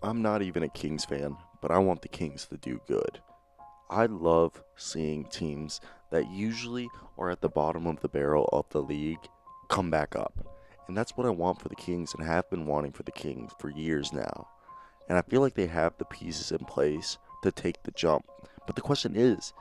I'm not even a Kings fan, but I want the Kings to do good. I love seeing teams that usually are at the bottom of the barrel of the league come back up. And that's what I want for the Kings and have been wanting for the Kings for years now. And I feel like they have the pieces in place to take the jump. But the question is,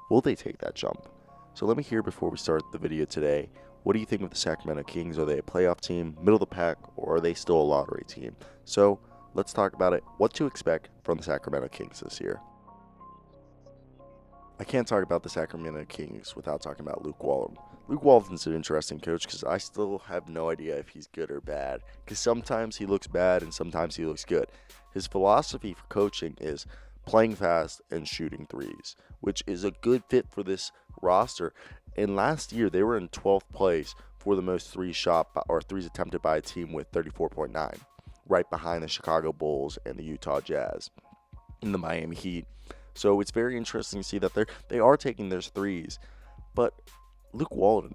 will they take that jump? So let me hear before we start the video today. What do you think of the Sacramento Kings? Are they a playoff team, middle of the pack, or are they still a lottery team? So let's talk about it. What to expect from the Sacramento Kings this year. I can't talk about the Sacramento Kings without talking about Luke Walton. Luke Walton's an interesting coach because I still have no idea if he's good or bad. Because sometimes he looks bad and sometimes he looks good. His philosophy for coaching is playing fast and shooting threes, which is a good fit for this roster. And last year they were in 12th place for the most threes attempted by a team with 34.9, right behind the Chicago Bulls and the Utah Jazz and the Miami Heat. So it's very interesting to see that they are taking their threes. But Luke Walton,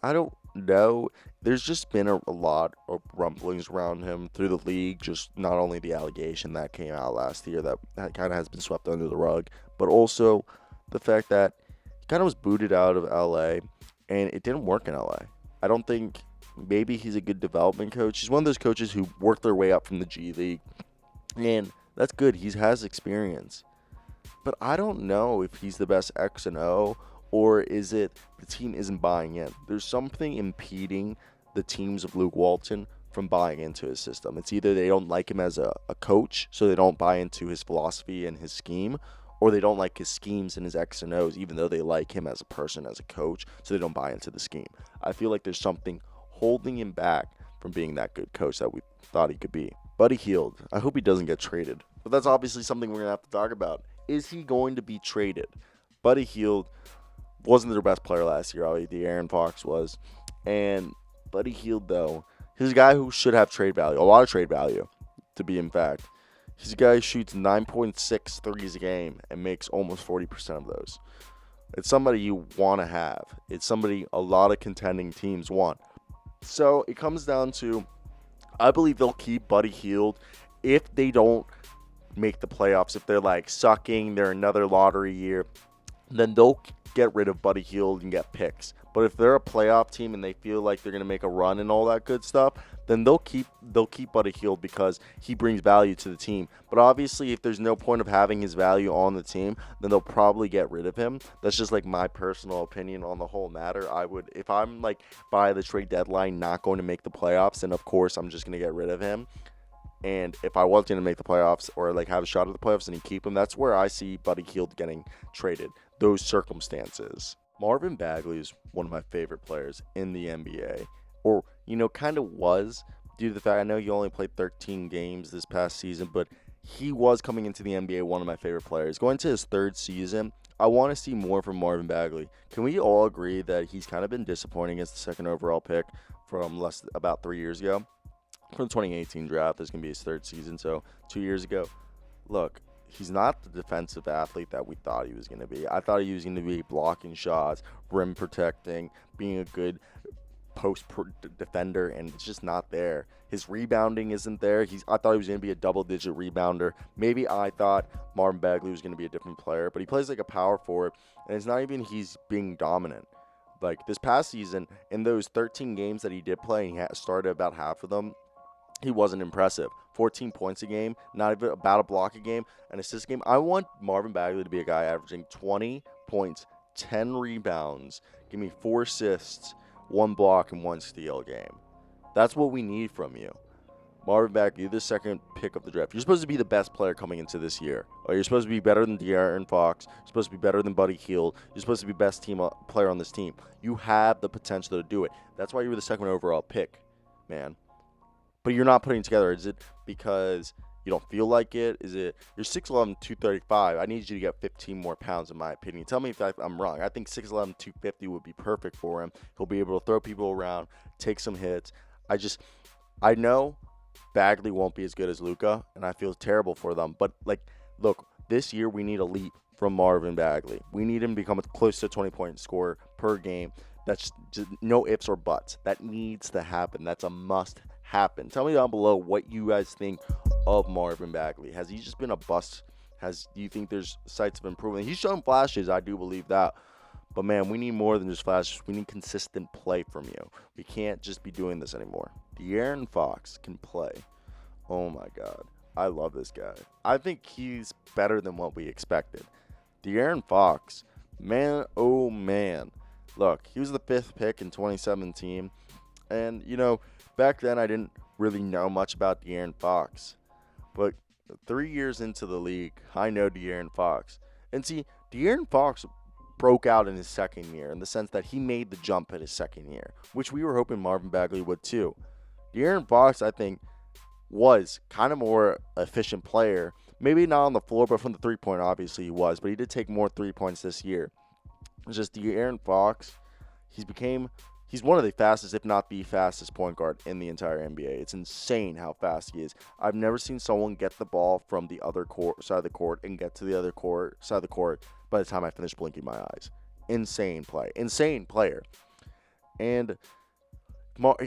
I don't know. There's just been a lot of rumblings around him through the league. Just not only the allegation that came out last year that kind of has been swept under the rug, but also the fact that he kind of was booted out of LA and it didn't work in LA. I don't think maybe he's a good development coach. He's one of those coaches who worked their way up from the G League, and that's good. He has experience. But I don't know if he's the best X and O, or is it the team isn't buying in. There's something impeding the teams of Luke Walton from buying into his system. It's either they don't like him as a coach, so they don't buy into his philosophy and his scheme, or they don't like his schemes and his X and O's, even though they like him as a person, as a coach, so they don't buy into the scheme. I feel like there's something holding him back from being that good coach that we thought he could be. Buddy Hield, I hope he doesn't get traded. But that's obviously something we're going to have to talk about. Is he going to be traded? Buddy Hield wasn't their best player last year. Obviously, DeAaron Fox was. And Buddy Hield, though, he's a guy who should have trade value, a lot of trade value, to be in fact. He's a guy who shoots 9.6 threes a game and makes almost 40% of those. It's somebody you want to have. It's somebody a lot of contending teams want. So it comes down to, I believe they'll keep Buddy Hield if they don't make the playoffs. If they're like sucking, they're another lottery year, then they'll get rid of Buddy Hield and get picks. But if they're a playoff team and they feel like they're going to make a run and all that good stuff, then they'll keep Buddy Hield because he brings value to the team. But obviously, if there's no point of having his value on the team, then they'll probably get rid of him. That's just like my personal opinion on the whole matter. I would, if I'm like by the trade deadline not going to make the playoffs, then of course I'm just going to get rid of him. And if I was going to make the playoffs or like have a shot at the playoffs and you keep him, that's where I see Buddy Hield getting traded. Those circumstances. Marvin Bagley is one of my favorite players in the NBA, or kind of was due to the fact I know he only played 13 games this past season, but he was coming into the NBA one of my favorite players. Going to his third season, I want to see more from Marvin Bagley. Can we all agree that he's kind of been disappointing as the second overall pick from about 3 years ago? From the 2018 draft, this is going to be his third season, so 2 years ago. Look, he's not the defensive athlete that we thought he was going to be. I thought he was going to be blocking shots, rim protecting, being a good post defender, and it's just not there. His rebounding isn't there. I thought he was going to be a double-digit rebounder. Maybe I thought Marvin Bagley was going to be a different player, but he plays like a power forward, and it's not even he's being dominant. Like this past season, in those 13 games that he did play, and he started about half of them, he wasn't impressive. 14 points a game, not even about a block a game, an assist a game. I want Marvin Bagley to be a guy averaging 20 points, 10 rebounds, give me 4 assists, 1 block, and 1 steal a game. That's what we need from you. Marvin Bagley, you're the second pick of the draft. You're supposed to be the best player coming into this year. Or you're supposed to be better than DeAaron Fox. You're supposed to be better than Buddy Hield. You're supposed to be best player on this team. You have the potential to do it. That's why you were the second overall pick, man. But you're not putting it together. Is it because you don't feel like it? Is it you're 6'11", 235? I need you to get 15 more pounds, in my opinion. Tell me if I'm wrong. I think 6'11", 250 would be perfect for him. He'll be able to throw people around, take some hits. I know Bagley won't be as good as Luka, and I feel terrible for them. But, look, this year we need a leap from Marvin Bagley. We need him to become a close to 20-point scorer per game. That's just no ifs or buts. That needs to happen. That's a must happen. Tell me down below what you guys think of Marvin Bagley? Has he just been a bust? Do you think there's sights of improvement? He's shown flashes, I do believe that. But, man, we need more than just flashes. We need consistent play from you. We can't just be doing this anymore. DeAaron Fox can play. Oh, my God. I love this guy. I think he's better than what we expected. DeAaron Fox, man, oh, man. Look, he was the 5th pick in 2017. And, back then I didn't really know much about DeAaron Fox. But 3 years into the league, I know DeAaron Fox. And see, DeAaron Fox broke out in his second year in the sense that he made the jump in his second year, which we were hoping Marvin Bagley would too. DeAaron Fox, I think, was kind of more efficient player. Maybe not on the floor, but from the three-point, obviously he was. But he did take more 3 points this year. It's just DeAaron Fox, he's one of the fastest, if not the fastest point guard in the entire NBA. It's insane how fast he is. I've never seen someone get the ball from the other side of the court and get to the other side of the court by the time I finish blinking my eyes. Insane play. Insane player. And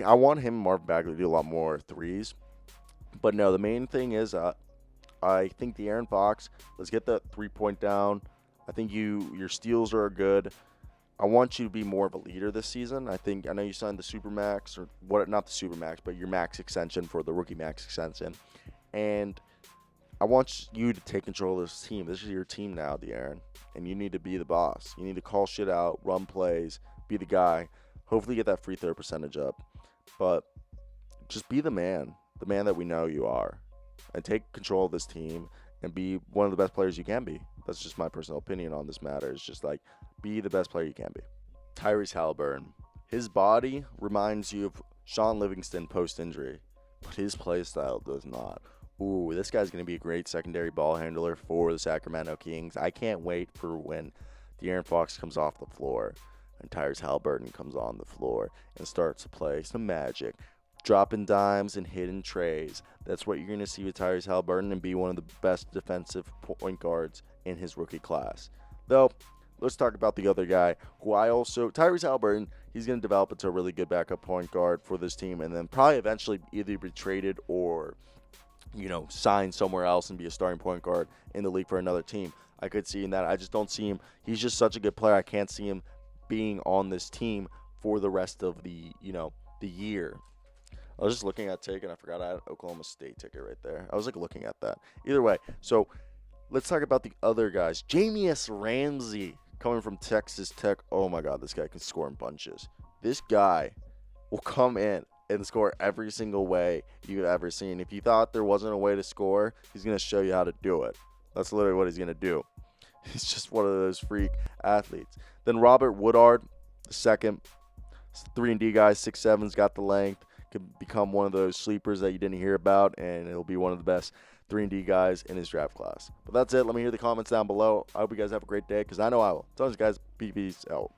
I want him and Marvin Bagley to do a lot more threes. But no, the main thing is I think DeAaron Fox, let's get the 3-point down. I think your steals are good. I want you to be more of a leader this season. I know you signed the Supermax, or what? Not the Supermax, but your max extension for the rookie max extension. And I want you to take control of this team. This is your team now, DeAaron, and you need to be the boss. You need to call shit out, run plays, be the guy. Hopefully get that free throw percentage up. But just be the man that we know you are, and take control of this team and be one of the best players you can be. That's just my personal opinion on this matter. It's just like, be the best player you can be. Tyrese Halliburton. His body reminds you of Sean Livingston post-injury, but his play style does not. Ooh, this guy's going to be a great secondary ball handler for the Sacramento Kings. I can't wait for when DeAaron Fox comes off the floor and Tyrese Halliburton comes on the floor and starts to play some magic, dropping dimes and hitting trays. That's what you're going to see with Tyrese Halliburton, and be one of the best defensive point guards in his rookie class. Though, let's talk about the other guy who Tyrese Halliburton, he's going to develop into a really good backup point guard for this team, and then probably eventually either be traded or, sign somewhere else and be a starting point guard in the league for another team. I could see that. I just don't see him. He's just such a good player. I can't see him being on this team for the rest of the year. I was just looking at and I forgot I had an Oklahoma State ticket right there. I was looking at that. Either way, so let's talk about the other guys. Jamius Ramsey coming from Texas Tech. Oh my God, this guy can score in bunches. This guy will come in and score every single way you've ever seen. If you thought there wasn't a way to score, he's going to show you how to do it. That's literally what he's going to do. He's just one of those freak athletes. Then Robert Woodard, the second 3-and-D guy, 6'7", got the length. Could become one of those sleepers that you didn't hear about, and he'll be one of the best 3-and-D guys in his draft class. But that's it. Let me hear the comments down below. I hope you guys have a great day, because I know I will. Tons, guys. Peace out.